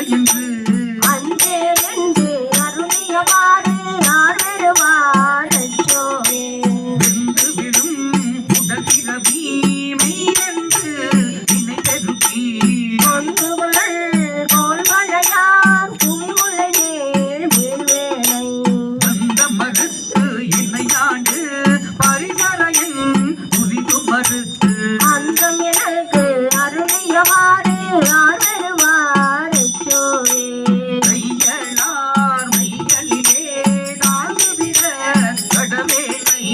என்று அஞ்சே என்று அருளியவாறு யார் வருவார் அச்சோவே வென்று விடும் உடல் பிறவி மெய் என்று வினை பெருக்கி கொண்டு கோல் மழையார் குமிமுளை மேல்வேளை அந்த மறுத்து என்னையாண்டு பரிசரையன் துரிது மறுத்து அந்தம் எனக்கு அருளியவாறு யார் வருவார் அச்சோவே மையலார் மையலிலே நான்கு வித கடவேளை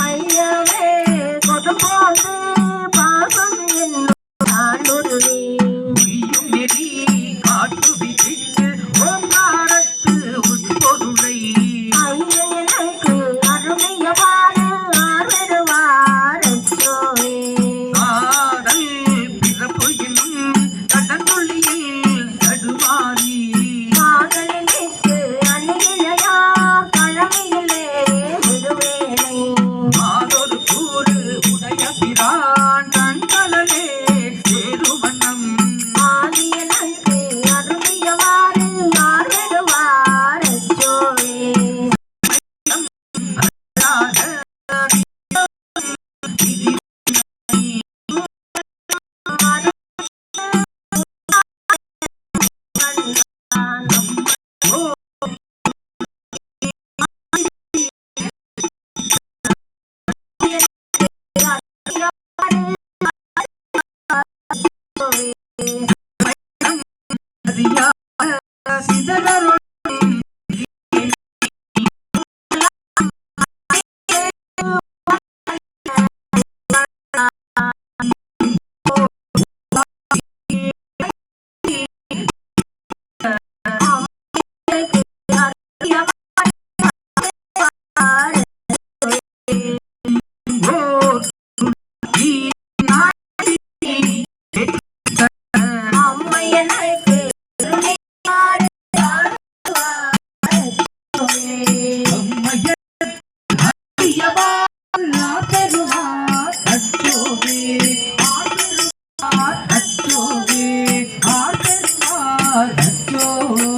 ஐயவே கொதும்போது பாசம் என்னும் நாளுருவே உய்யும் நெறி காட்டு விதித்து ஓங்காரத்து உட்பொருளை ஐயன் எனக்கு அருளியவாறு யார் வருவார் அச்சோவே காதல் பிறப்பு என்னும் கடற்கொள்ளியில் தடுமாறி காதலிக்கு அணியிலையா கழமையிலே விடுவேனை மாதொரு கூறு உடைய பிரான் தன்கலலே சேருவண்ணம் ஆதி எனக்கு அருளியவாறு யார் வருவார் அச்சோவே சிதறொரு அம்மை எனக்கு அருளியவாறு யார் வருவார் அச்சோவே